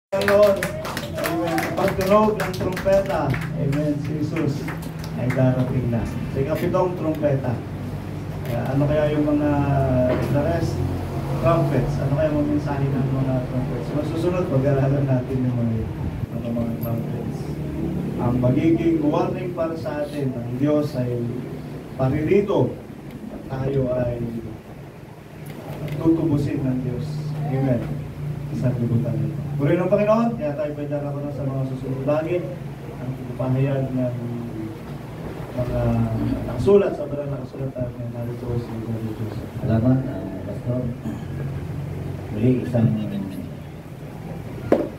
Ngayon, amen, kapag tunog ng trumpeta, amen, si Jesus ay darating na. Sa ikapitong trumpeta. Ano kaya yung mga the rest? Trumpets. Ano kaya mga mensahe ng mga trumpets? Masusunod, pag-aralan natin yung mga trumpets. Ang magiging warning para sa atin, ang Diyos ay paririto at tayo ay tutubusin ng Diyos. Amen. Isang libutan nito. Puri ng Panginoon, kaya tayo pwede ako na sa mga susunod bagay ang pagpapahayag ng mga nakasulat sa barang nakasulat natin narito si Brother Joseph. Salamat, Pastor. Muli isang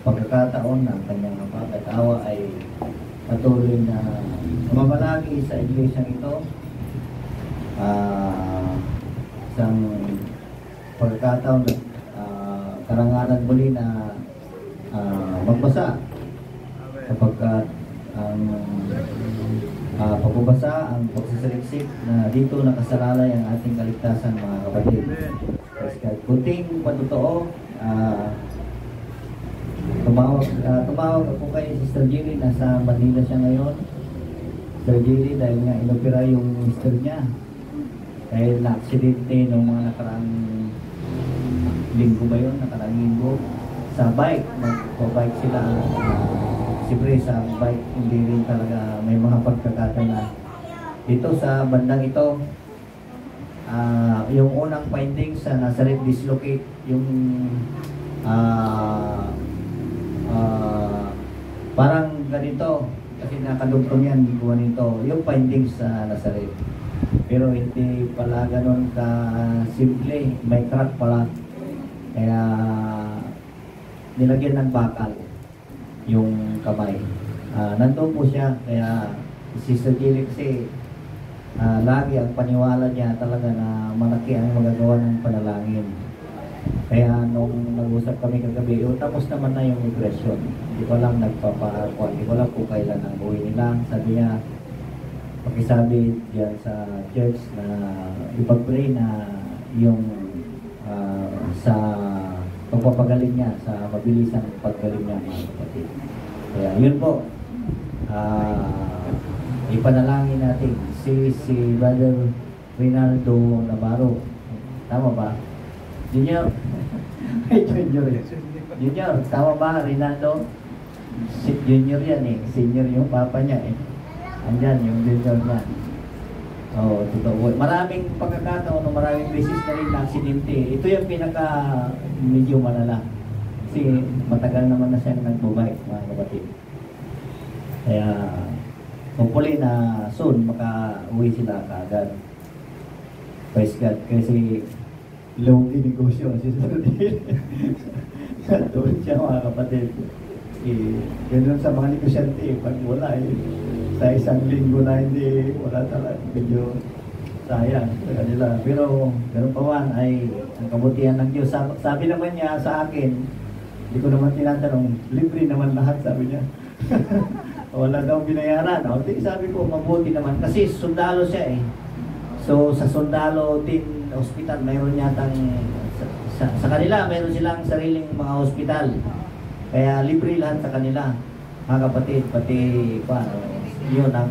pagkakataon ng kanyang pagkatawa ay patuloy na mamalagi sa iglesyang ito. Isang pagkakataon na karangalan muli na magbasa kapagkat ang pagbabasa, ang pagsasaliksik na dito nakasalalay ang ating kaligtasan, mga kapatid. Kunting patotoo, tumawag ako kay Sister Jilly, nasa Manila siya ngayon. Sister Jilly, dahil nga inopera yung mister niya dahil na-aksidente ng mga nakaraang linggo ba yun, nakaraang linggo sa bike, magpo-bike sila. Siyempre sa bike hindi rin talaga may mga pagkakataon na dito sa bandang ito. Yung unang findings sa Nazareth dislocate yung parang ganito kasi nakadugtong yan, gikuha nito yung findings sa Nazareth, pero hindi pala ganun ka simple, may crack pala, kaya nilagyan ng bakal yung kamay. Nandun po siya, kaya si Sister Jilly kasi lagi ang paniwala niya talaga na malaki ang magagawa ng panalangin. Kaya nung nag-usap kami kagabi, tapos naman na yung impression. Hindi ko lang nagpapakuan, hindi ko lang po kailan ang uwi nila. Sabi niya, pakisabi diyan sa church na ipag-pray na yung sa pagpapagaling niya, sa mabilisang paggaling niya, mga kapatid. Kaya yun po, ipanalangin natin si Brother Rinaldo Navarro. Tama ba? Junior? Junior, tama ba Rinaldo? Si Junior yan eh, senior yung papa niya eh. Andyan yung junior niya. Oo, totoo. Maraming pagkakataon, maraming beses na rin na aksidente. Ito yung pinaka medyo malala. Kasi matagal naman na siyang nagbabike, mga kapatid. Kaya, hopefully na soon, maka-uwi sila kaagad. Praise God. Kasi, low negosyo si Sardin. Doon siya, mga kapatid. Ganun sa mga negosyante, pag wala sa isang linggo na hindi, wala talaga, medyo sayang sa kanila. Pero ganun pa man ay ang kabutihan ng Diyos. Sabi naman niya sa akin, hindi ko naman tinatanong, libre naman lahat, sabi niya. Wala daw binayaran. Sabi ko, mabuti naman. Kasi sundalo siya eh. So sa sundalo din hospital, mayroon yatang sa kanila, mayroon silang sariling mga hospital. Kaya libre lahat sa kanila, mga kapatid, pati yun ang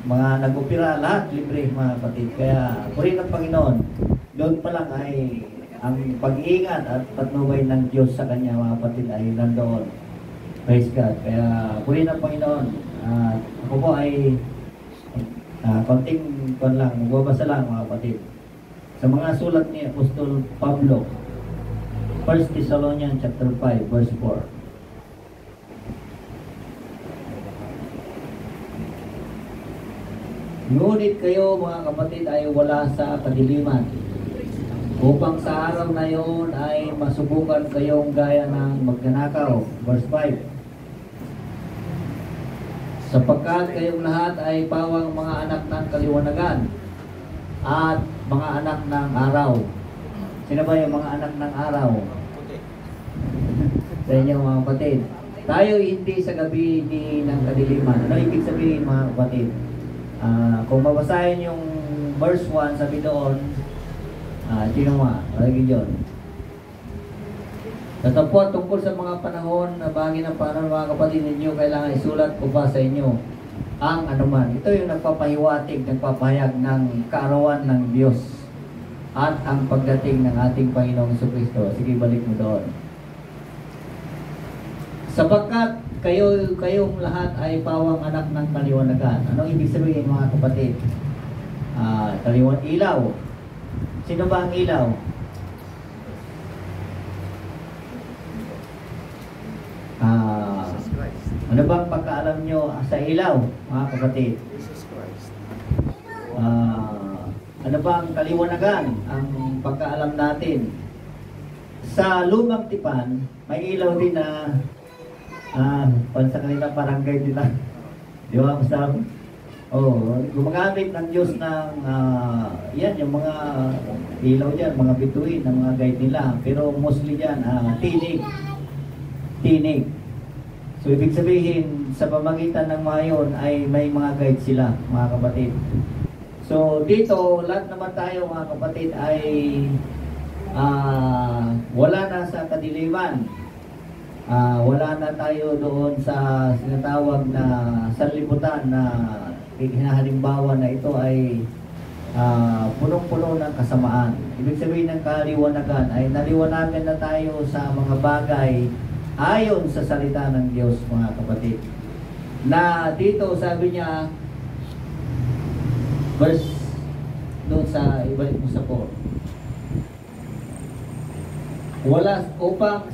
mga nag-opera, lahat libre, mga kapatid. Kaya puri ng Panginoon, doon pa lang ay ang pag-iingat at patnubay ng Diyos sa kanya, mga kapatid, ay nandoon. Praise God. Kaya puri ng Panginoon. Ako po ay konting lang, magbabasa lang, mga kapatid. Sa mga sulat ni Apostol Pablo, 1 Thessalonians chapter 5, verse 4. Ngunit kayo, mga kapatid, ay wala sa kadiliman, upang sa araw na yon ay masubukan kayong gaya ng magnanakaw. Verse 5. Sapagkat kayong lahat ay pawang mga anak ng kaliwanagan at mga anak ng araw. Sino ba yung mga anak ng araw? Sa inyo, mga kapatid. Tayo hindi sa gabi ni ng kadiliman. Ano ibig sabihin, mga kapatid? Kung mabasahin yung verse 1, sabi doon, sino nga? Lagi yun. Tatapos tungkol sa mga panahon na bahagi ng paano mga kapatid ninyo, kailangan isulat ko pa sa inyo ang anuman. Ito yung nagpapahiwatig, nagpapahayag ng kaarawan ng Diyos at ang pagdating ng ating Panginoong Jesucristo. Sige, balik mo doon. Sapagkat kayong lahat ay pawang anak ng kaliwanagan. Anong ibig sabihin mga kapatid? Ilaw. Sino ba ang ilaw? Ano bang pagkaalam nyo sa ilaw, mga kapatid? Jesus Christ. Ano ba ang kaliwanagan? Ang pagkaalam natin. Sa lumang tipan, may ilaw din na sa kanila barangay nila. Di ba? Basta, gumagamit ng Diyos ng yan, yung mga ilaw dyan, mga bituin, ng mga guide nila. Pero mostly dyan, tinig. So, ibig sabihin, sa pamagitan ng mga yun, ay may mga guide sila, mga kapatid. So, dito, lahat naman tayo, mga kapatid, ay wala na sa kadiliman. Wala na tayo doon sa sinatawag na sanlibutan na hinahalimbawa na ito ay punong-puno ng kasamaan. Ibig sabihin ng kaliwanagan ay naliwanagan na tayo sa mga bagay ayon sa salita ng Diyos, mga kapatid. Na dito sabi niya, verse doon sa ibalik mo sa 4. Wala upang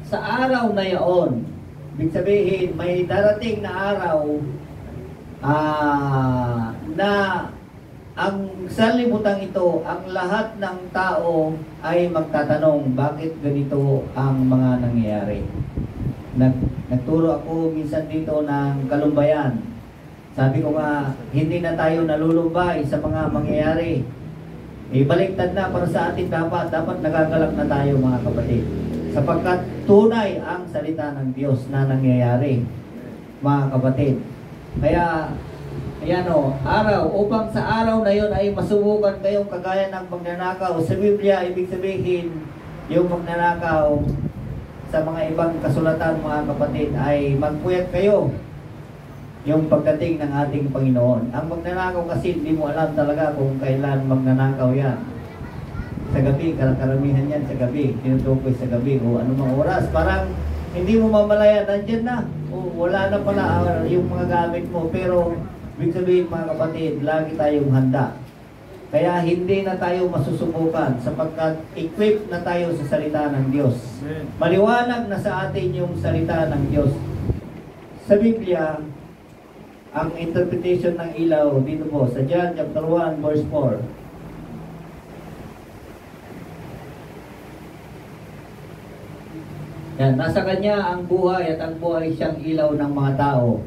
sa araw na yaon, ibig sabihin may darating na araw na ang sanlibutan ito, ang lahat ng tao ay magtatanong, bakit ganito ang mga nangyayari? Nagturo ako minsan dito ng kalumbayan. Sabi ko nga, hindi na tayo nalulumbay sa mga mangyayari. Baliktad na para sa atin dapat nagagalak na tayo, mga kapatid. Sapagkat tunay ang salita ng Diyos na nangyayari, mga kapatid. Kaya ayan araw, upang sa araw na yun ay masubukan kayong kagaya ng magnanakaw. Sa Biblia, ibig sabihin, yung magnanakaw sa mga ibang kasulatan, mga kapatid, ay magpuyat kayo yung pagdating ng ating Panginoon. Ang magnanakaw kasi, hindi mo alam talaga kung kailan magnanakaw yan. Sa gabi, karamihan yan sa gabi, tinutukoy sa gabi, o anumang oras. Parang hindi mo mamalayan, nandyan na. O wala na pala yung mga gamit mo, pero ibig sabihin, mga kapatid, lagi tayong handa. Kaya hindi na tayo masusubukan sapagkat equipped na tayo sa salita ng Diyos. Maliwanag na sa atin yung salita ng Diyos. Sa Biblia, ang interpretation ng ilaw dito po sa John chapter 1 verse 4. Yan, nasa kanya ang buhay at ang buhay siyang ilaw ng mga tao.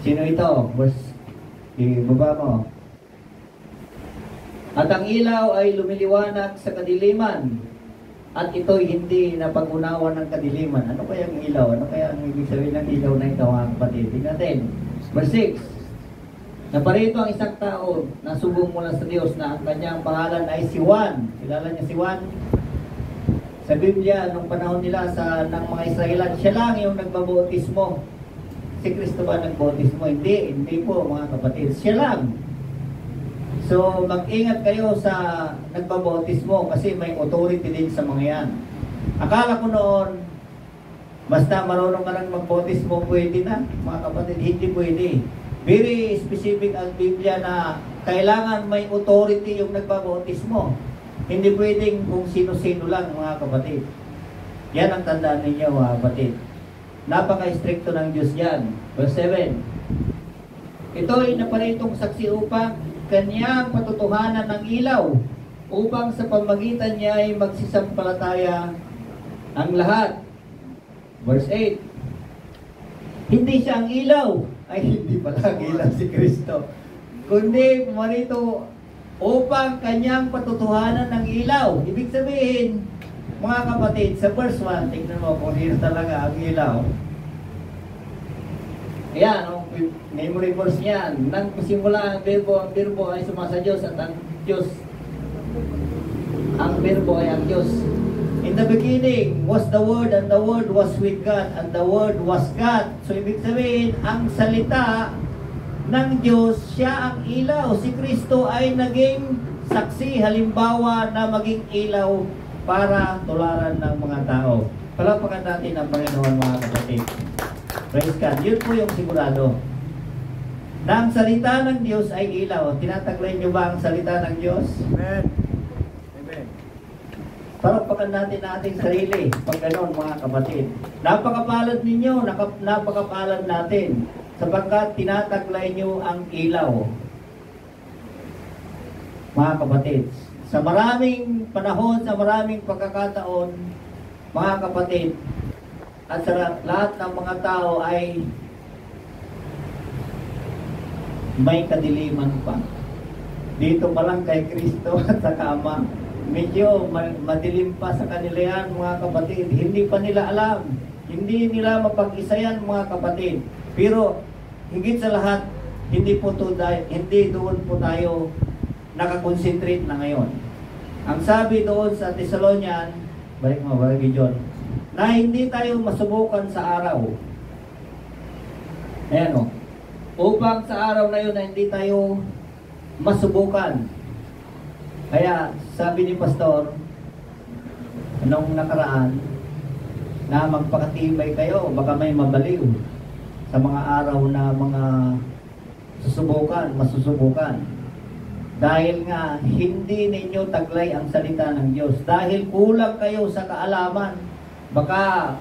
Sino ito? Verse, ibaba mo. At ang ilaw ay lumiliwanag sa kadiliman, at ito'y hindi napag-unawan ng kadiliman. Ano kaya ang ilaw? Ano kaya ang ibig sabihin ng ilaw na ito, mga kapatid? Tingnan natin. Verse 6. Naparito ang isang tao na subong mula sa Diyos na ang kanyang pangalan ay si Juan. Kilala niya si Juan? Sa Biblia, nung panahon nila ng mga Israelan, siya lang yung nagbabautismo. Si Kristo ba nagbautismo? Hindi po, mga kapatid. Siya lang. So, mag-ingat kayo sa nagbabautismo kasi may authority din sa mga yan. Akala ko noon, basta marunong ka lang magbautismo, pwede na, mga kapatid. Hindi pwede. Very specific ang Biblia na kailangan may authority yung nagbabautismo. Hindi pwedeng kung sino-sino lang, mga kapatid. Yan ang tandaan ninyo, mga kapatid. Napaka-stricto ng Diyos yan. Verse 7. Ito'y naparitong saksi upang kanyang patutuhanan ng ilaw, upang sa pamagitan niya ay magsisampalataya ang lahat. Verse 8. Hindi siya ang ilaw. Ay, hindi pala ang ilaw si Kristo. Kundi marito upang kanyang patutuhanan ng ilaw. Ibig sabihin, mga kapatid, sa verse 1, tignan mo kung sino talaga ang ilaw. Ayan, memory verse niyan. Nang simula ang verbo ay sumasa Diyos at ang Diyos, ang verbo ay ang Diyos. In the beginning was the Word, and the Word was with God, and the Word was God. So, ibig sabihin, ang salita ng Diyos, siya ang ilaw. Si Kristo ay naging saksi, halimbawa na maging ilaw para tularan ng mga tao. Palapakan natin ang Panginoon, mga kapatid. Praise God. Yun po yung sigurado. Na ang salita ng Diyos ay ilaw. Tinataglay niyo ba ang salita ng Diyos? Amen. Amen. Palapakan natin ang ating sarili. Pag ganon, mga kapatid. Napakapalad ninyo, napakapalad natin. Sapagkat tinataglay niyo ang ilaw. Mga kapatid. Sa maraming panahon, sa maraming pagkakataon, mga kapatid, at sa lahat ng mga tao ay may kadiliman pa. Dito pa lang kay Kristo at sa Ama, medyo madilim pa sa kanila yan, mga kapatid. Hindi pa nila alam. Hindi nila mapag-isa yan, mga kapatid. Pero higit sa lahat, hindi doon po tayo nakakonsentrate na ngayon. Ang sabi doon sa Thessalonian, balik John, na hindi tayo masubukan sa araw. Ayan o. Upang sa araw na yun na hindi tayo masubukan. Kaya sabi ni Pastor, nung nakaraan, na magpakatibay kayo, baka may mabaliw sa mga araw na mga masusubukan. Dahil nga, hindi ninyo taglay ang salita ng Diyos. Dahil kulang kayo sa kaalaman. Baka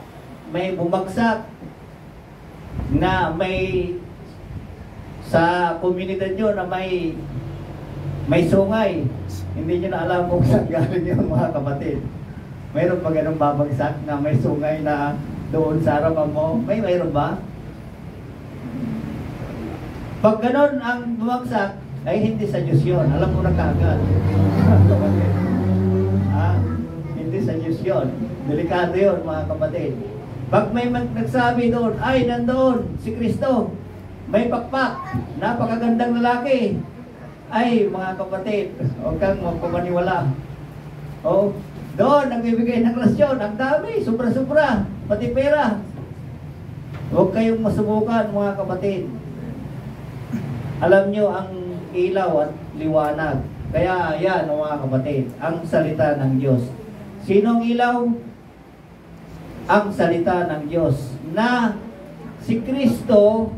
may bumagsak na may sa komunidad nyo na may sungay. Hindi nyo na alam kung saan galing yun, mga kapatid. Mayroon pa ganun babagsak na may sungay na doon sa harapan mo? Mayroon ba? Pag ganun ang bumagsak, ay hindi sa Diyos yun. Alam mo na kaagad. Hindi sa Diyos yun. Delikado yun, mga kapatid. Pag may nagsabi doon, ay nandoon si Kristo, may pakpak, napakagandang lalaki, ay mga kapatid, huwag kang magpamaniwala. Doon, nagbibigay ng rasyon, ang dami, sobra-sobra, pati pera. Huwag kayong masubukan, mga kapatid. Alam nyo ang ilaw at liwanag. Kaya yan, mga kapatid, ang salita ng Diyos. Sinong ilaw? Ang salita ng Diyos. Na si Kristo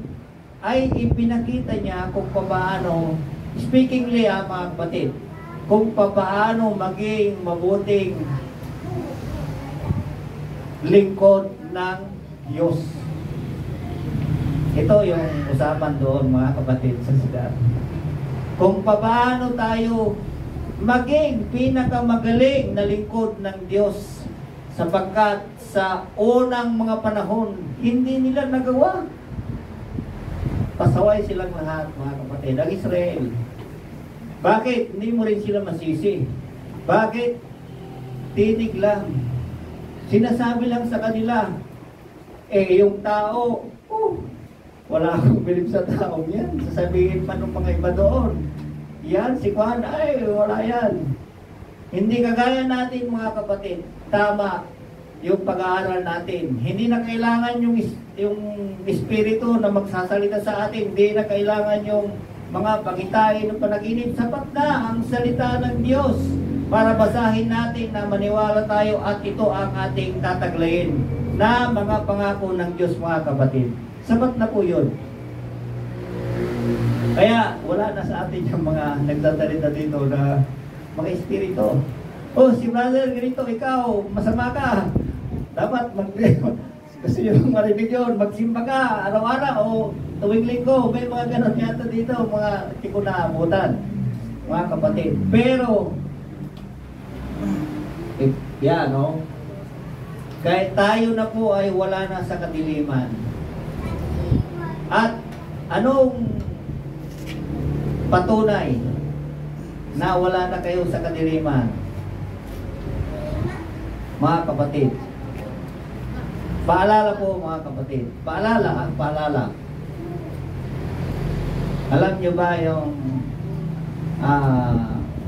ay ipinakita niya kung paano, speakingly mga kapatid, kung paano maging mabuting lingkod ng Diyos. Ito yung usapan doon, mga kapatid, sa sidar. Kung paano tayo maging pinakamagaling na lingkod ng Diyos, sapagkat sa unang mga panahon, hindi nila nagawa. Pasaway silang lahat, mga kapatid, ang Israel. Bakit? Hindi mo rin sila masisi. Bakit? Tinig lang. Sinasabi lang sa kanila, yung tao, wala akong bilib sa taong yan. Sasabihin pa ng mga iba doon, yan, si Juan, ay, wala yan. Hindi kagaya natin, mga kapatid. Tama yung pag-aaral natin. Hindi na kailangan yung espiritu na magsasalita sa atin. Hindi na kailangan yung mga pangitain ng panaginip. Sapat na ang salita ng Diyos para basahin natin na maniwala tayo at ito ang ating tataglayin na mga pangako ng Diyos, mga kapatid. Sapat na po yun. Kaya wala na sa atin yung mga nagtatalita dito na mga espiritu. Si brother, ganito, ikaw, masama ka. Dapat gusto nyo marinig yun, magsimba ka araw-araw o tuwing linggo. May mga ganon yata dito, mga tiko na abutan, mga kapatid. Pero yan, kahit tayo na po ay wala na sa kadiliman. At anong patunay na wala na kayo sa kadiliman? Mga kapatid, paalala po, mga kapatid, paalala. Alam nyo ba yung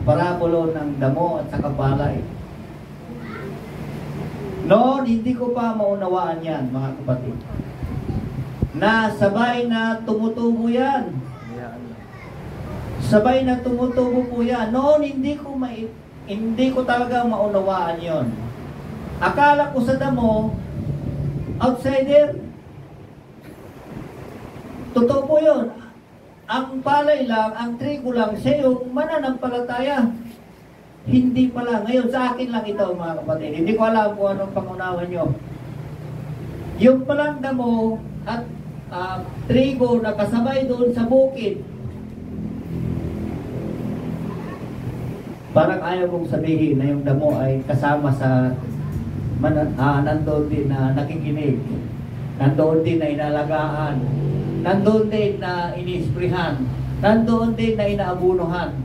parabulo ng damo at saka palay? Noon, hindi ko pa maunawaan yan, mga kapatid. Na sabay na tumutubo yan. Sabay na tumutubo po yan. Noon, hindi ko talaga maunawaan yon. Akala ko sa damo, outsider. Totoo po yun. Ang palay lang, ang trigo lang, siya yung mananampalataya. Hindi pala. Ngayon, sa akin lang ito, mga kapatid. Hindi ko alam kung anong pangunawan nyo. Yung palang damo at trigo na kasabay doon sa bukid, parang ayaw kong sabihin na yung damo ay kasama sa nandoon din na nakikinig, nandoon din na inalagaan, nandoon din na inisprihan, nandoon din na inaabunuhan.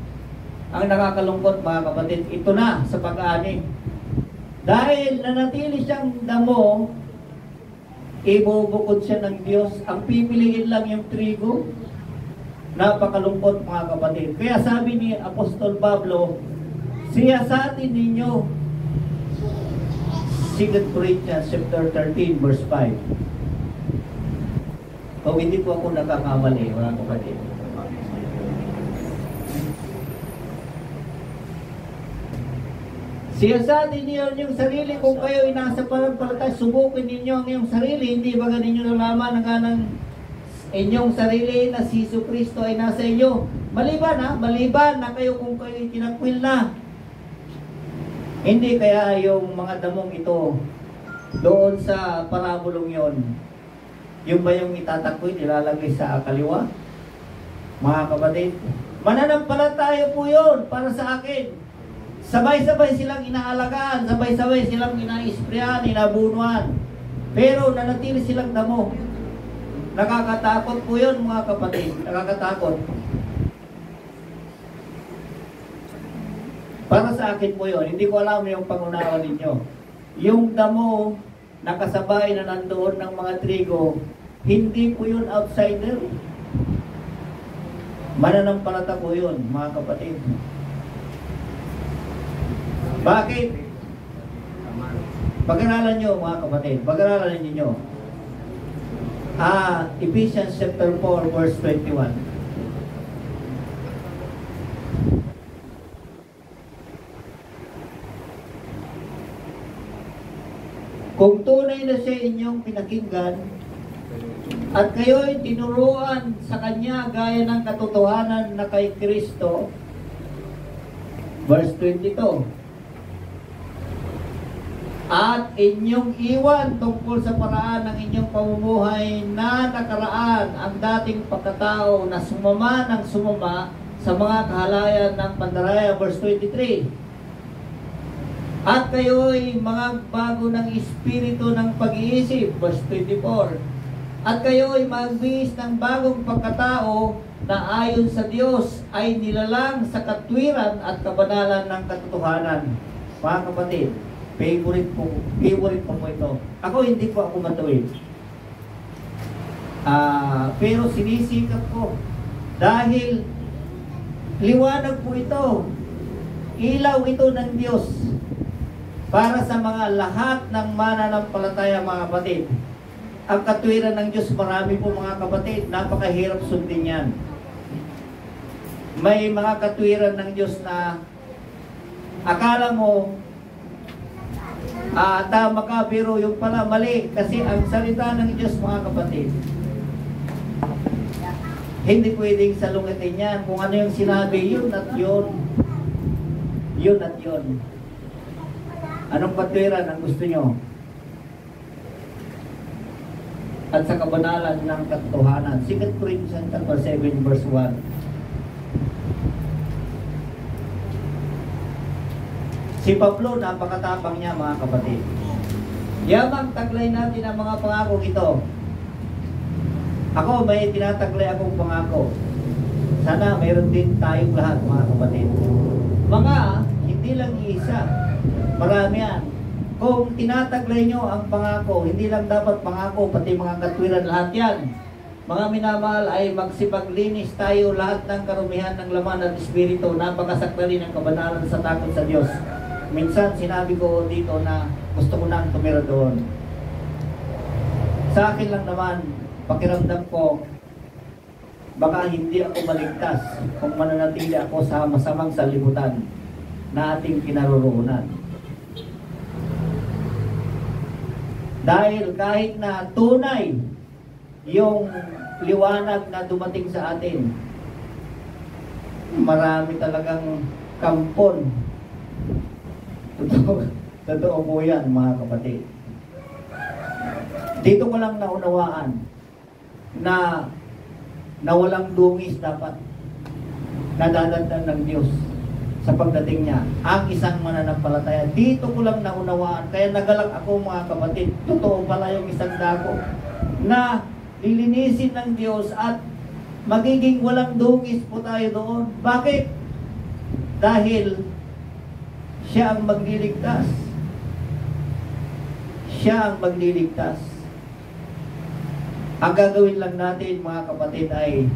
Ang nakakalungkot, mga kapatid, ito na sa pag-ani. Dahil nanatili siyang damo, ibubukod siya ng Diyos. Ang pipiliin lang yung trigo. Napakalungkot, mga kapatid. Kaya sabi ni Apostol Pablo, siyasatin ninyo. 2 Corinthians chapter 13 verse 5. Kung hindi po ako nakakamali, mga kapatid. Siyasatin ninyo yung sarili kung kayo ay nasa pananampalataya, subukin ninyo ang iyong sarili. Hindi ba ninyo nalaman ang ganang inyong sarili na si Jesu Kristo ay nasa inyo? Maliban na kayo kung kayo ay tinakwil na. Hindi kaya yung mga damong ito doon sa parabolong yon, yung ba yung itatakwil, ilalagay sa kaliwa? Mga kapatid, mananampalataya po yun para sa akin. Sabay-sabay silang inaalagaan, sabay-sabay silang inaisprehan, inabunuan. Pero nanatili silang damo. Nakakatakot po yun, mga kapatid. Nakakatakot. Para sa akin po yun, hindi ko alam yung pangunawa ninyo. Yung damo nakasabay na nandoon ng mga trigo, hindi po yun outsider. Mananampalata po yun, mga kapatid. Bakit? Pag-aralan nyo, mga kapatid, pag-aralan ninyo. Ephesians chapter 4 verse 21. Kung tunay na siya inyong pinakinggan at kayo'y tinuruan sa Kanya gaya ng katotohanan na kay Kristo, verse 22, at inyong iwan tungkol sa paraan ng inyong pamumuhay na nakaraan ang dating pagkatao na sumama ng sumama sa mga kahalayan ng pandaraya, verse 23. At kayo'y mga bago ng espiritu ng pag-iisip, verse 24. At kayo'y magbihis ng bagong pagkatao na ayon sa Diyos ay nilalang sa katwiran at kabanalan ng katotohanan. Mga kapatid, favorite po ito. Ako hindi po ako matuwid. Pero sinisikap ko dahil liwanag po ito. Ilaw ito ng Diyos para sa mga lahat ng mananampalataya, mga kapatid. Ang katwiran ng Diyos, marami po, mga kapatid, napakahirap sundin yan. May mga katwiran ng Diyos na akala mo tama ka, pero yung pala mali. Kasi ang salita ng Diyos, mga kapatid, hindi pwedeng salungatin yan. Kung ano yung sinabi, yun at yun. Yun at yun. Anong katwiran ang gusto nyo? At sa kabanalan ng katotohanan. 2 Corinthians 7 verse 1. Si Pablo, napakatapang niya, mga kapatid. Yamang taglay natin ang mga pangako ito. Ako, may tinataglay akong pangako. Sana mayroon din tayong lahat, mga kapatid. Mga, hindi lang isa. Marami yan. Kung tinataglay nyo ang pangako, hindi lang dapat pangako, pati mga katwiran, lahat yan. Mga minamahal, ay magsipaglinis tayo lahat ng karumihan ng laman at espiritu, napakasakdali ng kabanalan sa takot sa Diyos. Minsan sinabi ko dito na gusto ko nang tumira doon. Sa akin lang naman, pakiramdam ko, baka hindi ako maligtas kung mananatili ako sa masamang sanlibutan na ating kinaroroonan. Dahil kahit na tunay yung liwanag na dumating sa atin, marami talagang kampon. Totoo po yan, mga kapatid. Dito ko lang naunawaan na walang dungis dapat nadadagdag ng Diyos sa pagdating niya. Ang isang mananampalataya, dito ko lang naunawaan. Kaya nagalak ako, mga kapatid. Totoo pala yung isang dako na lilinisin ng Diyos at magiging walang dungis po tayo doon. Bakit? Dahil siya ang magliligtas. Siya ang magliligtas. Ang gagawin lang natin, mga kapatid, ay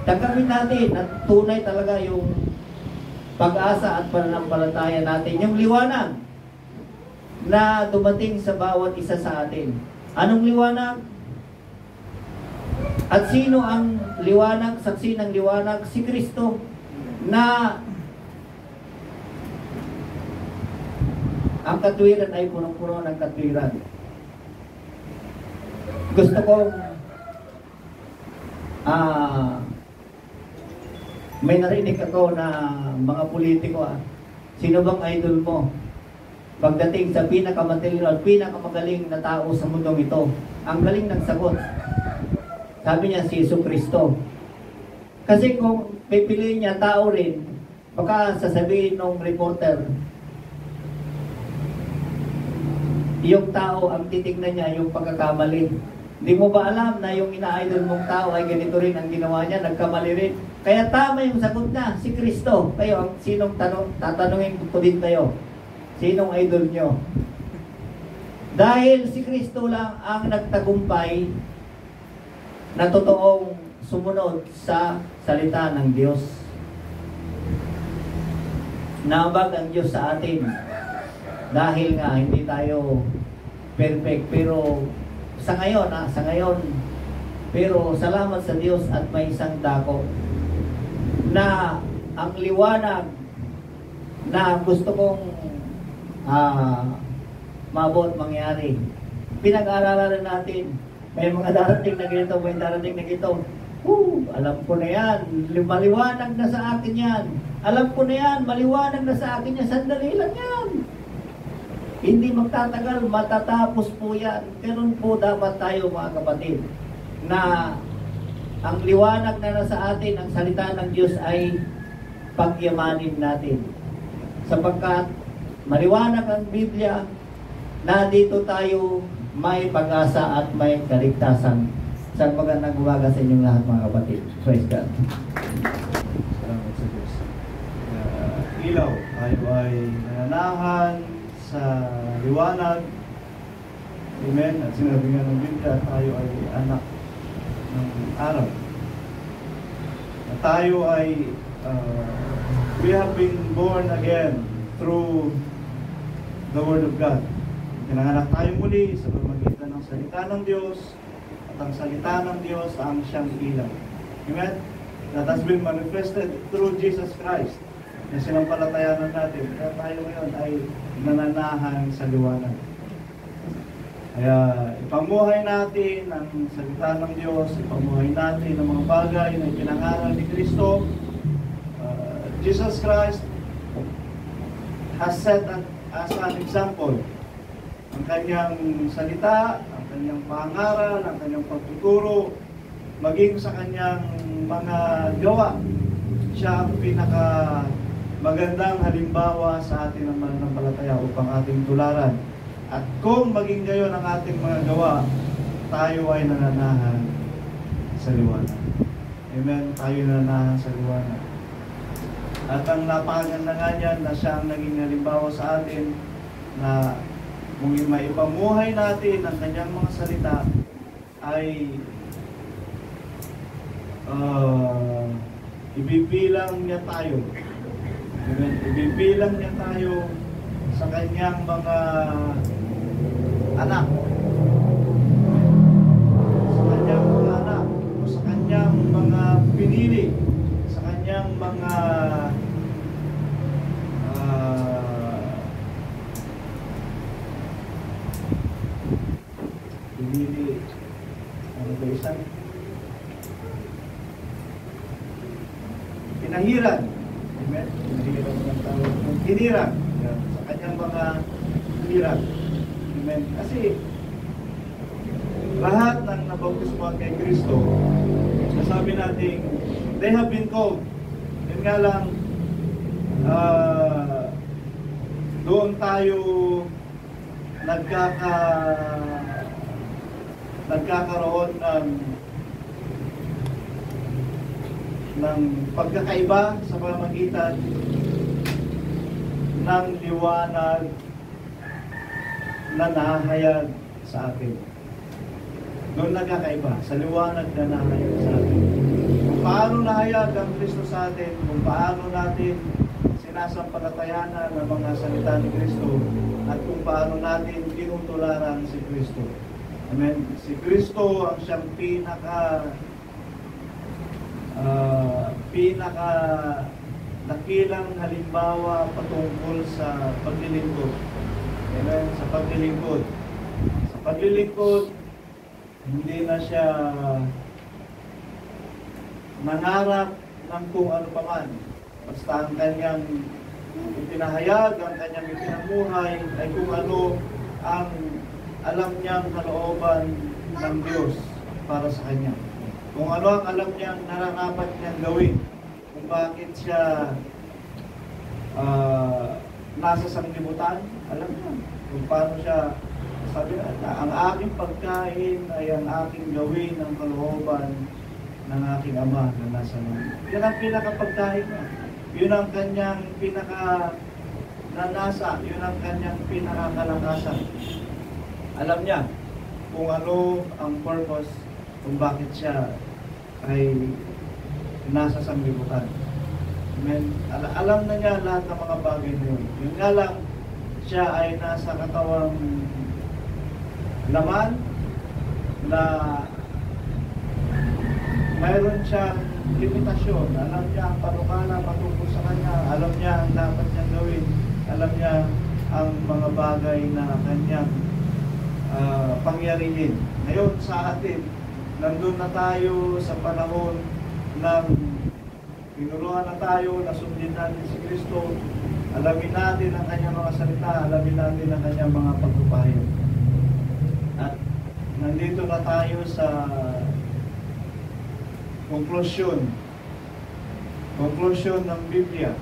tanggapin natin at tunay talaga yung pag-asa at pananampalataya natin. Yung liwanag na dumating sa bawat isa sa atin. Anong liwanag? At sino ang liwanag, saksi ng liwanag? Si Kristo, na ang katwiran ay punong-puno ng katwiran. Gusto kong may narinig ako na mga politiko, sino bang idol mo pagdating sa pinakamaterial at pinakamagaling na tao sa mundong ito? Ang galing ng sagot, sabi niya si Jesucristo. Kasi kung pipiliin niya tao rin, baka sasabihin ng reporter, yung tao ang titignan niya yung pagkakamali. Hindi mo ba alam na yung ina-idol mong tao ay ganito rin ang ginawa niya, nagkamali rin? Kaya tama yung sagot niya, si Kristo. Kayo, sinong tatanungin ko din kayo, sinong idol nyo? Dahil si Kristo lang ang nagtagumpay na totoong sumunod sa salita ng Diyos. Naabag ang Diyos sa atin. Dahil nga hindi tayo perfect, pero sa ngayon, pero salamat sa Diyos at may isang dako na ang liwanag na gusto kong maabot, mangyari. Pinag-aaralan natin, may mga darating na ganito, may darating na ganito. Alam ko na yan, maliwanag na sa akin yan. Alam ko na yan, maliwanag na sa akin yan, sandali lang yan. Hindi magtatagal, matatapos po yan. Ganun po dapat tayo, mga kapatid, na ang liwanag na nasa atin, ang salita ng Diyos ay pagyamanin natin. Sapagkat maliwanag ang Biblia na dito tayo may pag-asa at may kaligtasan. Sa magandang umaga sa inyong lahat, mga kapatid. Praise God. Salamat sa Diyos. Ilaw, tayo ay nananahan sa liwanag. Amen. At sinabi nga ng Biblia, tayo ay anak ng araw. At tayo ay we have been born again through the Word of God. Pinanganak tayo muli sa pamamagitan ng salita ng Diyos, at ang salita ng Diyos ang siyang ilaw. Amen. That has been manifested through Jesus Christ. Na sinampalatayanan natin. Kaya tayo ngayon ay nananahan sa liwanag. Kaya ipamuhay natin ang salita ng Diyos, ipamuhay natin ang mga bagay na pinangaral ni Kristo. Jesus Christ has set as an example ang kanyang salita, ang kanyang pangaral, ang kanyang pagtuturo, maging sa kanyang mga gawa. Siya ang pinaka magandang halimbawa sa ating ng mananampalataya upang ating tularan. At kung maging gayon ang ating mga gawa, tayo ay nananahan sa liwanag. Amen? Tayo nananahan sa liwanag. At ang napakaganda nga niyan na siya ang naging halimbawa sa atin na kung maipamuhay natin ang kanyang mga salita ay ibibilang niya tayo. Amen. Ibibilang niya tayo sa kanyang mga anak. Sa kanyang mga anak, o sa kanyang mga pinili, sa kanyang mga pinili, ano ba isang? Pinahiran. Amen? Pinahiran ng tawag. Hiniran. Sa kanyang mga hiniran. Amen? Kasi lahat ng nabautismuhan kay Kristo, nasabi natin, they have been called. Yun nga lang, doon tayo nagkakaroon ng pagkakaiba sa pamamagitan ng liwanag na nahayag sa atin. Doon nagkakaiba, sa liwanag na nahayag sa atin. Kung paano nahayag ang Kristo sa atin, kung paano natin sinasampalatayanan ng mga salita ni Kristo, at kung paano natin tinutularan si Kristo. Amen. Si Kristo ang siyang pinaka dakilang halimbawa patungkol sa paglilingkod. Amen. Sa paglilingkod. Sa paglilingkod, hindi na siya nangarap ng kung ano paman. Basta ang kanyang ipinahayag, ang kanyang ipinamuhay ay kung ano ang alam niyang kalooban ng Diyos para sa kanya. Kung ano ang alam niyang nararapat niyang gawin. Kung bakit siya nasa sanglibutan, alam niya. Kung paano siya, sabi na, ang aking pagkain ay ang aking gawin ng kalooban ng aking Ama na nasa langit. Yan ang pinakapagkain niya. Yun ang kanyang pinaka-nanasa. Yun ang kanyang pinakakalakasan. Alam niya kung ano ang purpose, kung bakit siya ay nasa sanglibutan. Amen. Alam na niya lahat ng mga bagay na yun. Yun nga lang, siya ay nasa katawang laman na mayroon siyang limitasyon. Alam niya ang panukala patungkol sa kanya. Alam niya ang dapat niyang gawin. Alam niya ang mga bagay na kanyang pangyarihin. Ngayon sa atin, nandun na tayo sa panahon ng pinuruan na tayo, nasundin natin si Kristo, alamin natin ang kanyang mga salita, alamin natin ang kanyang mga pagpapayo. At nandito na tayo sa konklusyon ng Biblia.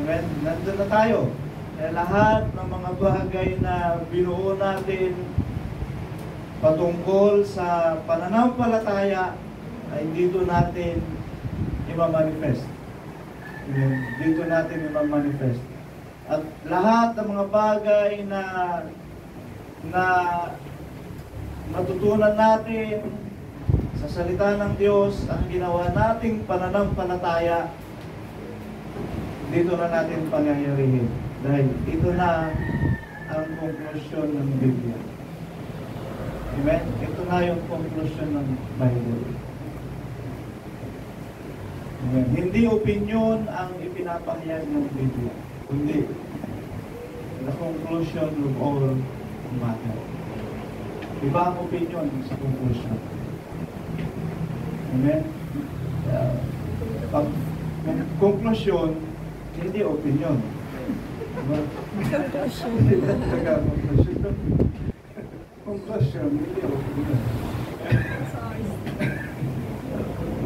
Amen? Nandun na tayo. Lahat ng mga bagay na binuo natin patungkol sa pananampalataya ay dito natin i-manifest. Dito natin i-manifest. At lahat ng mga bagay na matutunan natin sa salita ng Diyos, ang ginawa nating pananampalataya, dito na natin pangyayarihin. Dahil ito na ang konklusyon ng Biblia. Amen? Ito na yung konklusyon ng Bible. Amen? Hindi opinion ang ipinapahayag ng Biblia. Kundi, the conclusion of all matter. Iba ang opinion sa conclusion. Amen? Pag conclusion, hindi opinion. Conclusion, hindi opinion.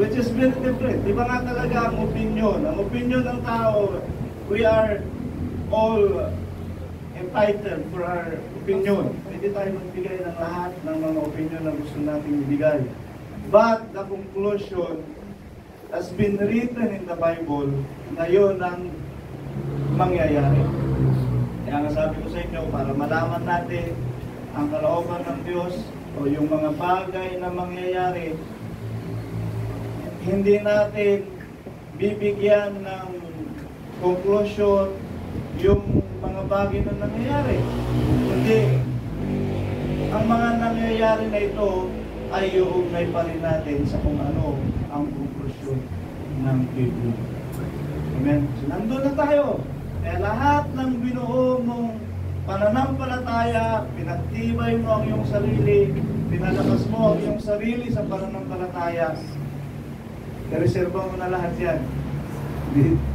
Which is very different. Di ba nga talaga ang opinion? Ang opinion ng tao, we are all entitled for our opinion. Pwede tayo magbigay ng lahat ng mga opinion na gusto nating ibigay. But the conclusion has been written in the Bible na yun ang mangyayari. Kaya nga sabi ko sa inyo, para malaman natin ang kalooban ng Diyos o yung mga bagay na mangyayari, hindi natin bibigyan ng conclusion yung mga bagay na nangyayari. Kundi, ang mga nangyayari na ito ay iuugnay pa rin natin sa kung ano ang konklusyon ng Biblia. Amen? So, nandun na tayo. Kaya lahat ng binuo mong pananampalataya, pinagtibay mo ang iyong sarili, pinalakas mo ang iyong sarili sa pananampalataya, reserva mo na lahat yan.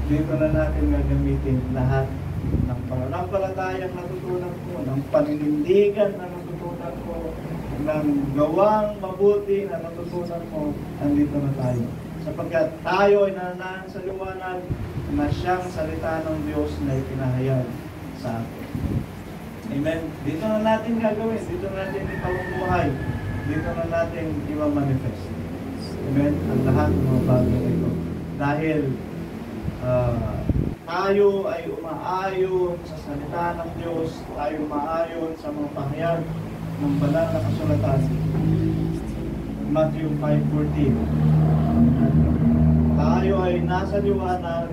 Dito na natin gagamitin lahat ng pananampalatayang natutunan ko, ng paninindigan na natutunan ko, ng gawang mabuti na natutunan ko, andito na tayo. Sapagkat tayo ay nananahan sa liwanag na siyang salita ng Diyos na ipinahayag sa atin. Amen? Dito na natin gagawin, dito na natin ipamumuhay, dito na natin i-manifest. Amen? Ang lahat ng mga bagay na ito. Dahil tayo ay umaayon sa salita ng Diyos, tayo umaayon sa mga pahayag ng banal na kasulatan. Matthew 5:14. Tayo ay nasa liwanag,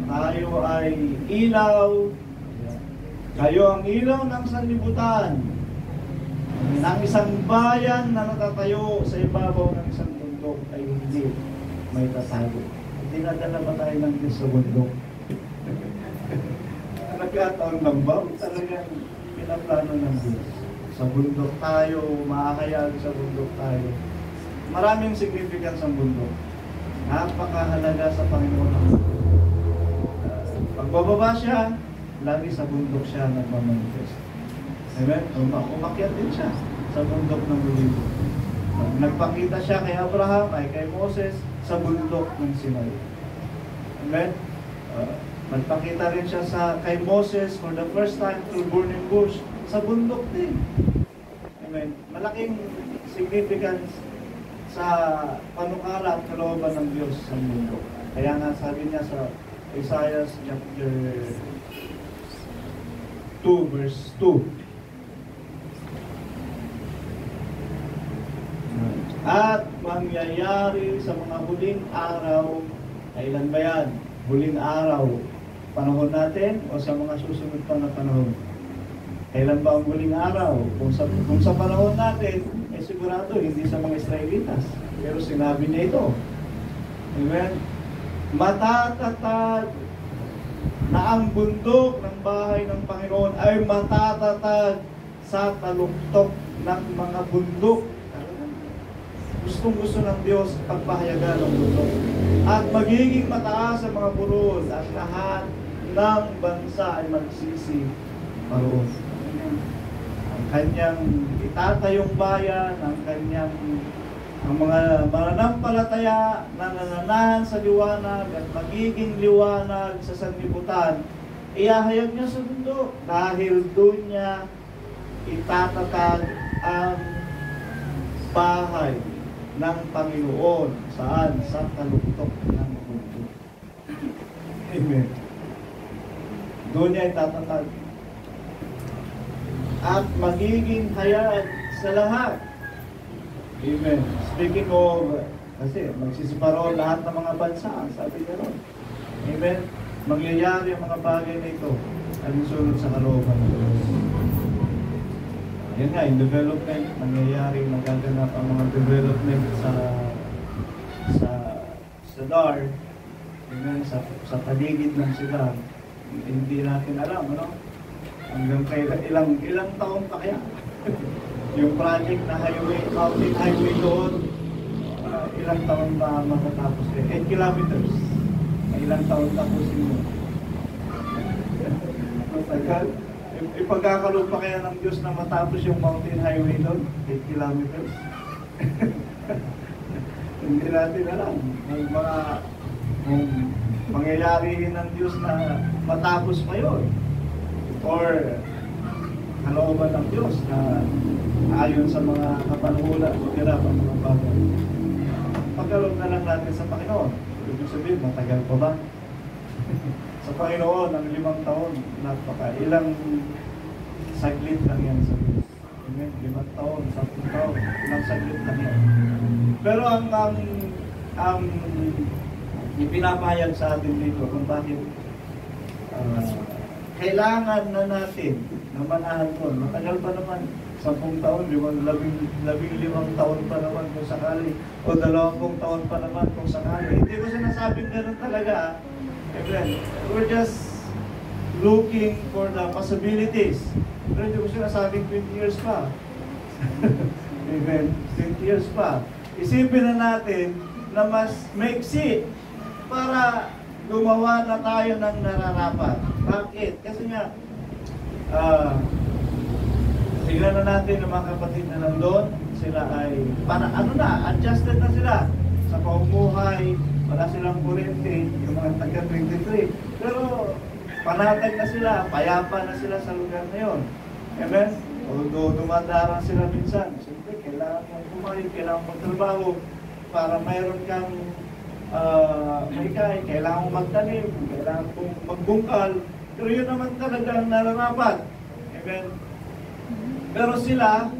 tayo ay ilaw, kayo ang ilaw ng sanlibutan, ng isang bayan na natatayo sa ibabaw ng isang bundok ay hindi may tatago. Dinadala ba tayo ng Diyos sa bundok? Nagkataon lang ba? Talagang pinaplano ng Diyos. Sa bundok tayo, makakayag sa bundok tayo. Maraming significance ang bundok. Napakahalaga sa Panginoon. Pagbababa siya, lagi sa bundok siya nagmamanifest. Amen? Umakyat din siya sa bundok ng Olivo. Nagpakita siya kay Abraham, ay kay Moses, sa bundok ng Sinai. Amen? Nagpakita rin siya kay Moses for the first time through burning bush, sa bundok din. Amen? Malaking significance sa panukala at kalooban ng Diyos sa mundo. Kaya nga sabi niya sa Isaiah chapter 2 verse 2. At mangyayari sa mga huling araw, kailan ba yan? Huling araw, panahon natin o sa mga susunod pa na panahon? Kailan ba ang huling araw? Kung sa panahon natin, sigurado hindi sa mga Israelitas. Pero sinabi niya ito. Amen? Matatatag na ang bundok ng bahay ng Panginoon ay matatatag sa taluktok ng mga bundok. Gustong-gusto ng Diyos pagpahayagan ng bundok. At magiging mataas ang mga burol at lahat ng bansa ay magsisi paroon. Ang kanyang itatayong bayan, ang mga mananampalataya na nananahan sa liwanag at magiging liwanag sa sanlibutan, ihahayag niya sa mundo dahil doon niya itatatag ang bahay ng Panginoon. Saan? Sa taluktok ng mundo. Amen. Doon niya itatatag. At magiging hayag sa lahat. Amen. Speaking of, kasi magsisiparoon lahat ng mga bansa, sabi niya ron. Amen. Mangyayari ang mga bagay na ito ang sunod sa kalooban ng Diyos. Yan nga, yung development, nangyayari, magaganap ang mga development sa DAR. Amen. Sa paligid ng sila. Hindi natin alam, ano? Hanggang ilang taon pa kaya? Yung project na highway, mountain highway doon, ilang taon ba matatapos? 8 kilometers. Ilang taon tapusin mo? Matagal. Ipagkakalob pa kaya ng Diyos na matapos yung mountain highway doon? 8 kilometers? Hindi natin alam. Kung mangyayari ng Diyos na matapos pa yun. Or kalooban ng Diyos na ayon sa mga kapanulan o hirap ang mga bagay. Pagkaloob na lang natin sa Panginoon. Ibig sabihin, matagal pa ba? Sa Panginoon, ang 5 taon, ilang saglit lang yan sa Diyos. Amen? 5 taon, 10 taon, ilang saglit lang yan. Pero ang ipinapahayag sa atin dito kung bakit kailangan na natin na manahan doon. Matagal pa naman 10 taon, 15 taon pa naman kung sakali, o 20 taon pa naman kung sakali. Hindi ko sinasabing ganun talaga. Amen. We're just looking for the possibilities. Pero hindi ko sinasabing 20 years pa. Amen. 20 years pa. Isipin na natin na mas maiksi para gumawa na tayo ng nararapat. Bakit? Kasi nga, tingnan na natin ng mga kapatid na nandun, sila ay, adjusted na sila sa pamumuhay, wala silang kurente, yung mga taga-23. Pero, panatag na sila, payapa na sila sa lugar na yun. Amen? Although dumadarang sila minsan, siyempre, kailangan mong kumain, kailangan mong trabaho, para mayroon kang may kain, kailangan mong magtanim, kailangan mong magbungkal, pero yun naman talaga ang nararapat. Amen? Pero sila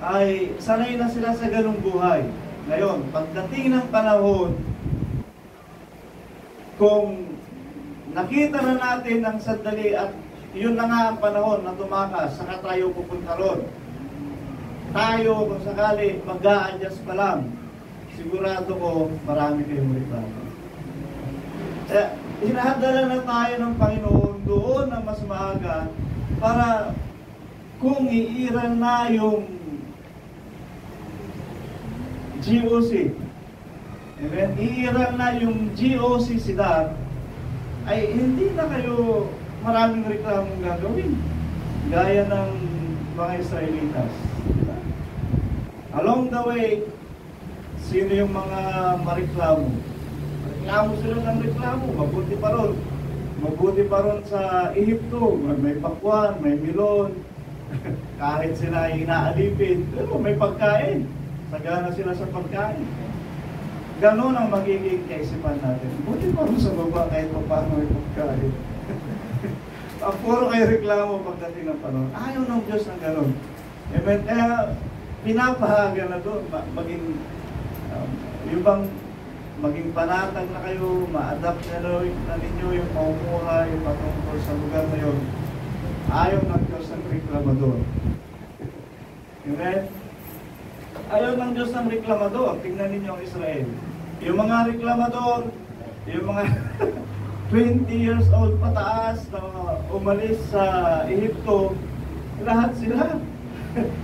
ay sanay na sila sa ganung buhay. Ngayon, pagdating ng panahon, kung nakita na natin ang sandali at yun na nga ang panahon na tumakas, saka tayo pupunta ron. Tayo, kung sakali, mag-a-adjust pa lang, sigurado ko, marami kayong reklamo. Hinahadala na tayo ng Panginoon doon na mas maaga para kung iiral na yung GOC, amen? Iiral na yung GOC sila, ay hindi na kayo maraming reklamong gagawin. Gaya ng mga Israelitas. Along the way, sino yung mga mareklamo? Reklamo sila ng reklamo, mabuti pa ron. Mabuti pa ron sa Ehipto, may pakwan, may milon. Kahit sila ay inaalipin, pero may pagkain. Sagana sila sa pagkain. Ganon ang magiging kaisipan natin. Buti pa rin sa baba kahit pa paano may pagkain. Puro kayo reklamo pagdating ng panahon. Ayaw ng Diyos ng ganon. Amen. Kaya pinapahaga na doon, maging yung bang maging panatag na kayo, ma-adapt na ninyo yung pamumuhay patungkol sa lugar na yun. Ayaw ng Diyos ng reklamador. Amen? Ayaw ng Diyos ng reklamador. Tingnan ninyo ang Israel. Yung mga reklamador, yung mga 20 years old pataas na umalis sa Ehipto, lahat sila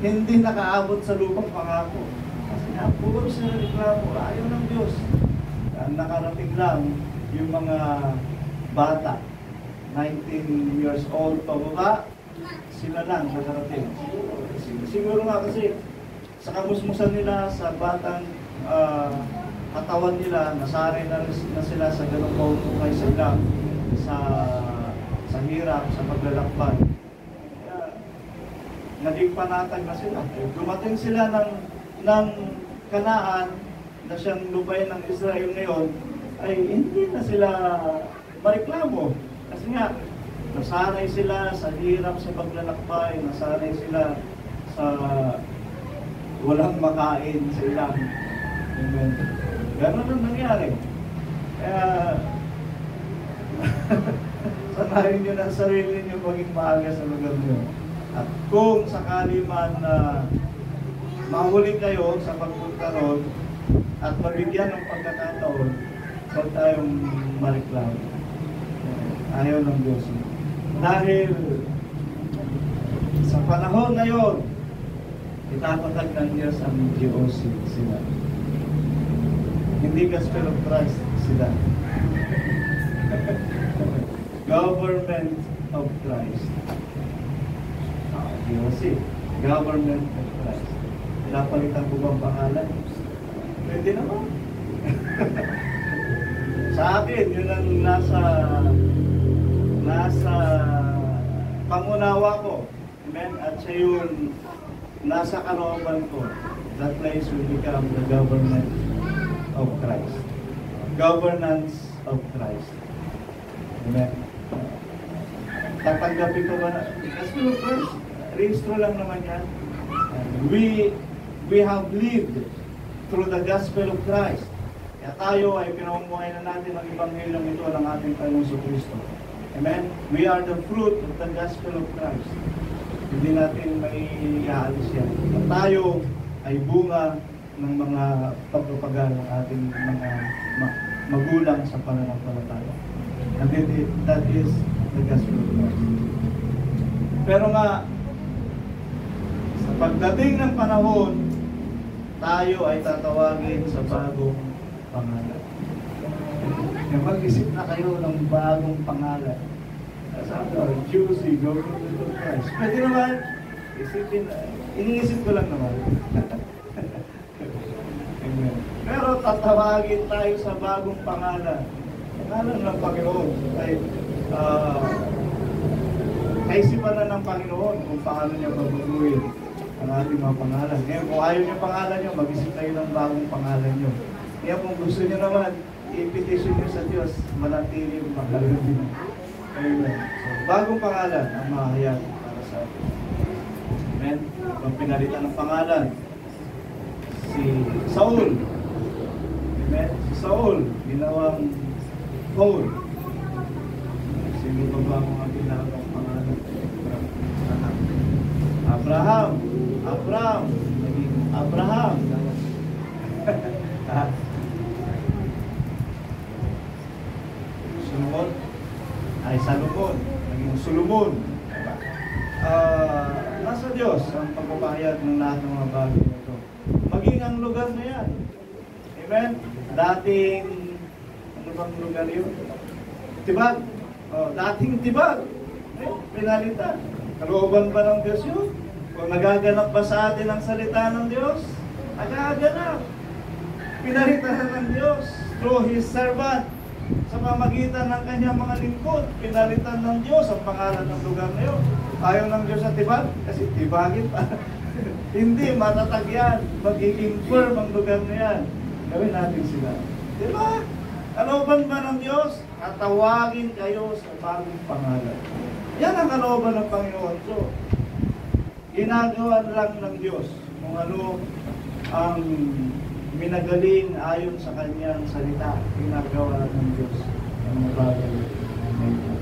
hindi nakaabot sa lupang pangako. Kasi nga, puro sila reklamo. Ayaw ng Diyos. Ang nakarating lang yung mga bata, 19 years old pababa, sila lang nakarating. Siguro nga kasi sa kamusmusan nila, sa batang katawan nila, nasanay na sila sa ganong pamumuhay sila, sa hirap, sa paglalakbay. Kaya, naging panatag na sila. Dumating sila ng Kanaan, na siyang lupain ng Israel ngayon, ay hindi na sila mareklamo. Kasi nga, nasanay sila sa hirap sa paglalakbay, nasanay sila sa walang makain sa ilang. Amen. Ganon ang nangyari. Kaya, sanayin nyo ng sarili nyo maging maaga sa lugar nyo. At kung sakali man na mahuli kayo sa pagpunta ron, at mabigyan ng pagkakataon, huwag tayong mareklamo. Ayaw ng Diyos. Dahil sa panahon na yun, itatatag ng Diyos ang GOC sila. Hindi Gospel of Christ sila. Government of Christ. GOC. Government of Christ. Pinapalitan ko bang pangalan? Pwede naman. Sa akin, yun ang nasa pangunawa ko. Amen? At siya yun nasa kalooban ko. That place will become the government of Christ. Governance of Christ. Amen? Tatanggapin ko ba na? Kasi first, rehistro lang naman yan. We have lived through the gospel of Christ. Kaya tayo ay pinamumuhay na natin ang Ebanghelyo ito ng ating Panginoon Kristo. Amen? We are the fruit of the gospel of Christ. Hindi natin may iaalis yan. At tayo ay bunga ng mga pagpapagal ng ating mga magulang sa pananampalataya. And that is the gospel of Christ. Pero nga, sa pagdating ng panahon, tayo ay tatawagin sa bagong pangalan. Mag-isip na kayo ng bagong pangalan. Sabi ko, Juicy, Government of Christ. Pwede naman, isipin, iniisip ko lang naman. Amen. Pero tatawagin tayo sa bagong pangalan. Pangalan ng Panginoon. Kaisipan na ng Panginoon kung paano niya babaguhin ang ating mga pangalan. Ngayon, kung ayaw niyo pangalan niyo, mag-isip kayo ng bagong pangalan niyo. Kaya kung gusto niyo naman, i-petition niyo sa Diyos, manatili yung pangalan niyo. Amen. So, bagong pangalan ang mahayag para sa atin. Amen. Ang pinalitan ng pangalan, si Saul. Amen. Si Saul, ginawang Paul. Sino ba ba ang ginawang pangalan? Abraham. Naging Abraham. Solomon. Ay Salomon. Naging Solomon. Nasa Diyos ang pagpapahayag ng lahat ng mga bagay nito. Maging ang lugar na yan. Amen? Dating, ano bang lugar yun? Tibag. Dating Tibag. Pinalitan. Kalooban ba ng Diyos yun? Kung nagaganap ba sa atin ang salita ng Diyos? Nagaganap. Pinalitan na ng Diyos through His servant. Sa pamagitan ng kanyang mga lingkod, pinalitan ng Diyos ang pangalan ng lugar na yun. Ayaw ng Diyos sa Tibag? Kasi Tibagin pa. Hindi, matatag yan. Magiging firm ang lugar na yan. Gawin natin sila. Diba? Kalooban ba ng Diyos? Tatawagin kayo sa bagong pangalan. Yan ang kalooban ng Panginoon. So, ginagawa lang ng Diyos kung ano ang minagaling ayon sa kanyang salita. Ginagawa ng Diyos ang mga bagay na ito.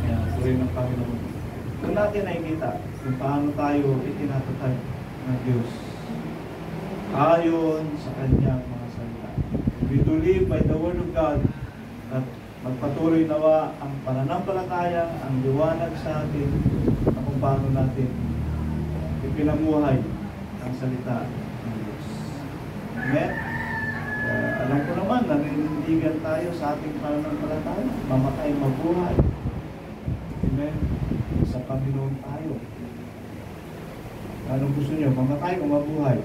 Kaya, puri ng Panginoon. Kung natin nakikita kung paano tayo itinatatag ng Diyos ayon sa kanyang mga salita. We do live by the Word of God at magpatuloy nawa ang pananampalataya, ang liwanag sa atin na kung paano natin ipinamuhay ang salita ng Diyos. Amen? Alam ko naman, naninindigan tayo sa ating pananampalataya, mamatay, mabuhay. Amen? Sa Panginoon tayo. Anong gusto niyo? Mamatay o mabuhay?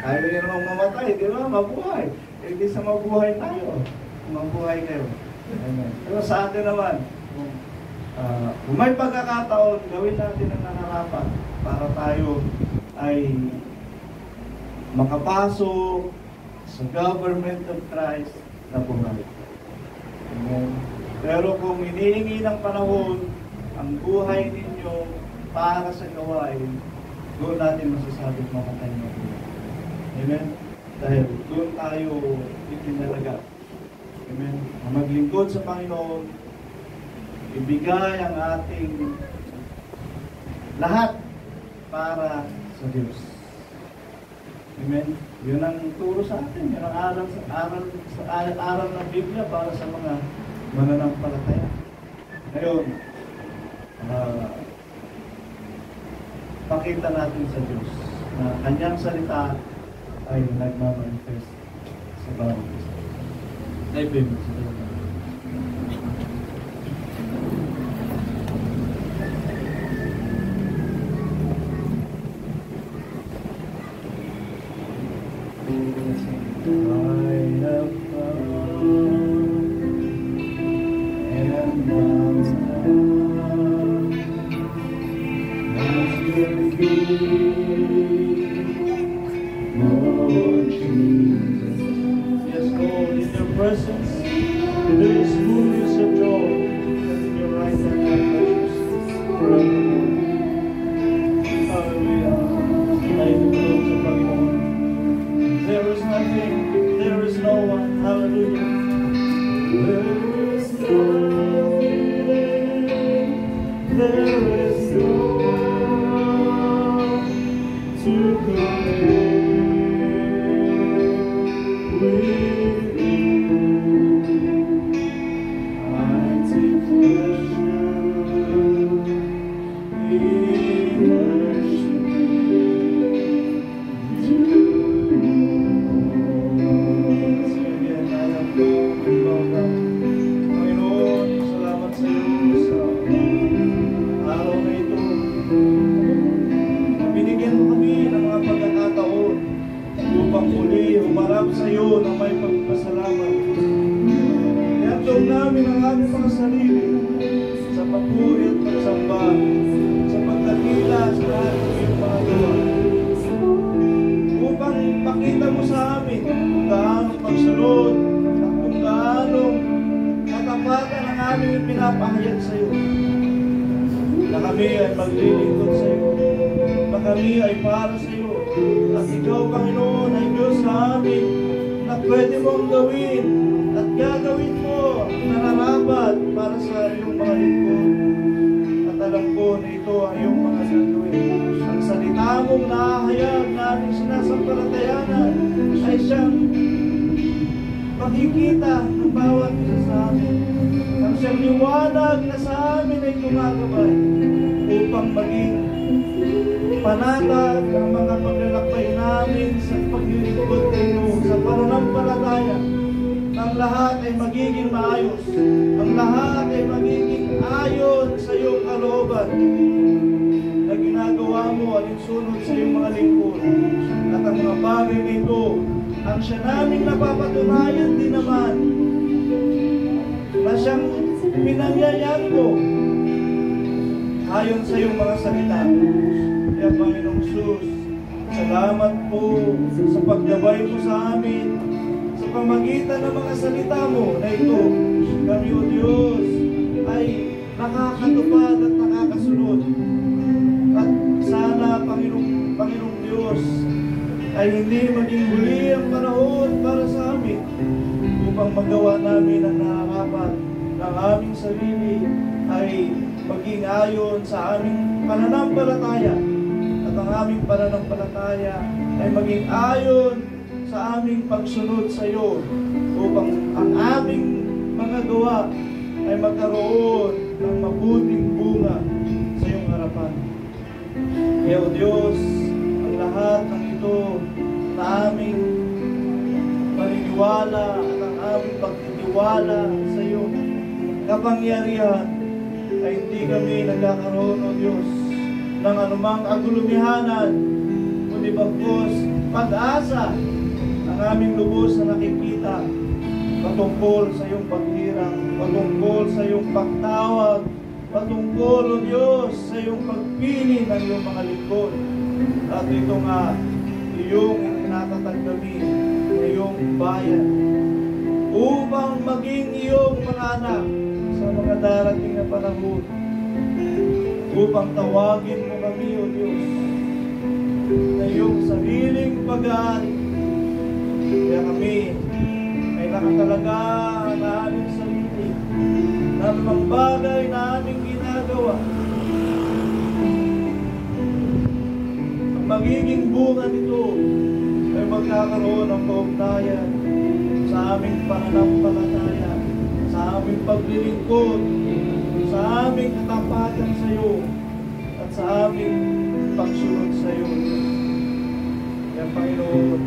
Ayaw niyo namang mamatay, di ba? Mabuhay. Hindi sa mabuhay tayo. Mabuhay kayo. Amen. Pero sa atin naman, kung may pagkakataon, gawin natin ang nararapat para tayo ay makapasok sa government of Christ na buhay. Amen. Pero kung hinihingi ng panahon ang buhay ninyo para sa gawain, doon natin masasabing mamatay na buhay. Amen? Dahil doon tayo itinalaga. Amen? Maglingkod sa Panginoon, ibigay ang ating lahat para sa Diyos. Amen? Yun ang turo sa atin. Yun ang aral ng Biblia para sa mga mananampalataya. Ngayon, pakita natin sa Diyos na kanyang salita ay nagmamanifest sa bawat isa. Naibig sa Diyos. I have found and found Lord Jesus. Yes, Lord, in your presence there is fullness of joy, and in your right hand are pleasures forevermore. Hallelujah. Tayo sa Panginoon. There is nothing, there is no one Panginoon, salamat sa iyo sa araw na ito. Binigyan mo kami ng mga pagkakataon upang muli humarap sa iyo na may pagpasalamat. Iatong namin ang aming mga sarili sa papuri at pagsamba, sa pagdakila sa ating mga gawa. Upang pakita mo sa amin kung gaano pagsunod at kung gaano katapatan ang aming pinapahayag sa iyo. Na kami ay maglilingkod sa iyo, na kami ay para sa iyo, at ikaw, Panginoon, ay Diyos sa amin na pwede mong gawin at gagawin mo ang nararapat para sa iyong mga lingkod. At alam ko na ito ang iyong mga gagawin. Ang salita mong nahahayag na aming sinasampalatayanan ay siyang makikita ng bawat isa sa amin. Ang siyang liwanag na sa amin ay gumagabay upang maging panatag ang mga paglalakbay namin sa paglilingkod kayo sa pananampalataya. Ang lahat ay magiging maayos. Ang lahat ay magiging ayon sa iyong kalooban na ginagawa mo alinsunod sa iyong mga lingkod. At ang mga bagay nito ang siya naming napapatunayan din naman na siyang pinangyayari mo ayon sa iyong mga salita. Kaya Panginoong Sus, salamat po sa paggabay mo sa amin sa pamagitan ng mga salita mo na ito. Kami, O Diyos, ay nakakatupad at nakakasunod. At sana, Panginoong Diyos, ay hindi maging huli ang panahon para sa amin upang magawa namin ang nararapat ng aming sarili ay maging ayon sa aming pananampalataya at ang aming pananampalataya ay maging ayon sa aming pagsunod sa iyo upang ang aming mga gawa ay magkaroon ng mabuting bunga sa iyong harapan. Kaya O Diyos, ang lahat ng ito na aming paniniwala at ang aming pagtitiwala sa iyong kapangyarihan ay hindi kami nagkakaroon, O Diyos, ng anumang agulumihanan, kundi bagkus pag-asa ang aming lubos na nakikita patungkol sa iyong paghirang, patungkol sa iyong pagtawag, patungkol, O Diyos, sa iyong pagpili ng iyong mga lingkod. At ito nga, iyong tinatatag kami na iyong bayan upang maging iyong mga anak sa mga darating na panahon, upang tawagin mo kami, O Diyos, na iyong sariling pag-aari. Kaya kami ay nakatalaga na aming sarili na mga bagay na aming ginagawa. Ang magiging bunga nito ay magkakaroon ng kaugnayan sa aming pananampalataya, sa aming paglilingkod, sa aming katapatan sa iyo, at sa aming pagsunod sa iyo. Kaya Panginoon,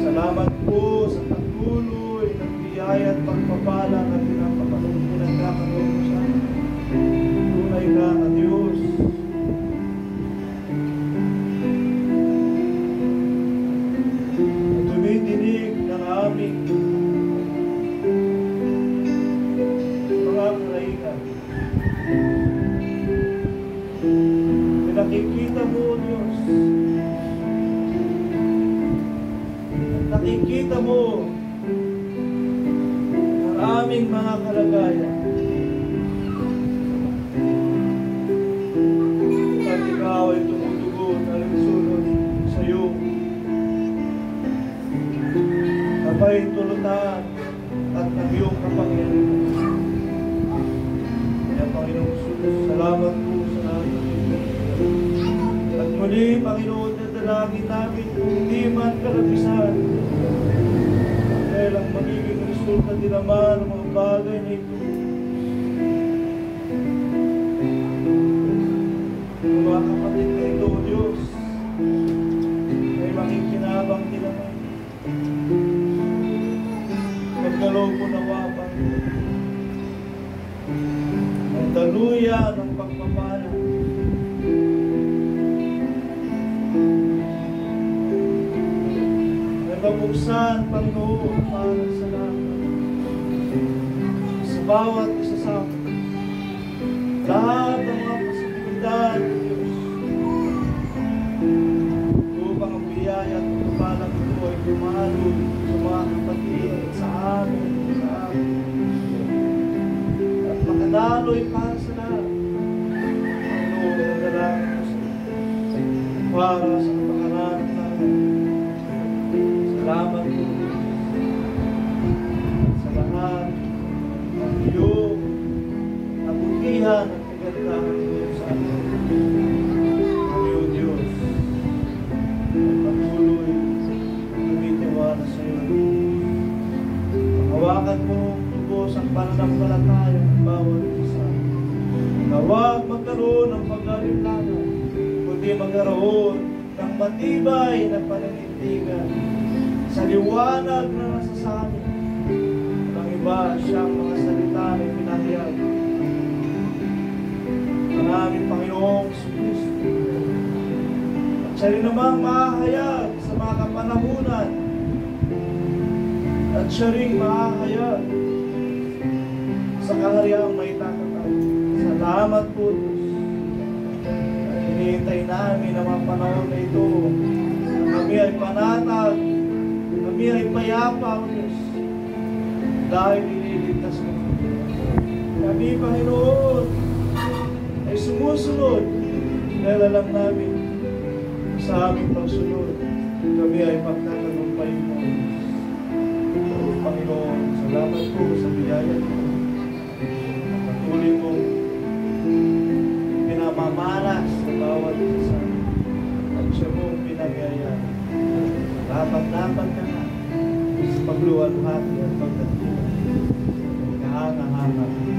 salamat po sa pagtuloy ng biyaya at pagpapala na pinagkakaroon mo sa amin. Tunay ka na Diyos. Tumidinig ng aming mga karaihan. Pinakikita mo, Diyos. Nakikita mo ang aming mga kalagayan. At ikaw ay tumutugon na nagsunod sa iyo. Kapay tulutan at ng iyong kapangyarihan. Kaya Panginoong Jesus, salamat po sa lahat. At muli, Panginoon, dalangin namin kung hindi man kalabisan. Dahil ang magiging resulta din naman ng mga bagay na ito. Mga kapatid na ito, O Diyos, ay makikinabang din naman. Pagkaloob mo nawapan ang daluya ng pagpapala. Nagabuksan, Panginoon, para sa lahat. Sa bawat isa sa amin. Lahat ng mga posibilidad, Diyos. Upang ang biyaya at pagpapalang ito ay dumaloy sa mga kapatid sa amin, sa amin. At makadaloy para sa lahat. Panginoon, nagdalangin ko sa para sa kapakanan namin. Salamat po sa lahat ng iyong nabutihan at kagandahan ko sa amin. Ang Diyos ay patuloy tumitiwala sa iyo. Panghawakan mo lubos ang pananampalataya ng bawat isa. Huwag magkaroon ng pag-alimlangan, kundi magkaroon ng matibay na pananindigan sa liwanag na nasa sa amin. Ang iba siyang mga salita na pinahayag ng aming Panginoong Kristo. At siya rin namang mahahayag sa mga kapanahunan. At siya rin mahahayag sa kahariang may tatatag. Salamat po, Diyos. At hinihintay namin ang mga panahon na ito. Kami ay panatag, kami ay payapa, O Diyos, dahil iniligtas mo. Kami, Panginoon, ay sumusunod dahil alam namin sa aming pagsunod, kami ay magtatagumpay mo. Panginoon, salamat po sa biyaya mo. Patuloy mo pinamamalas sa bawat isa at siya mong pinagayaan. Dapat ka na sa pagluwalhati at pagdating. Kahanga-hanga.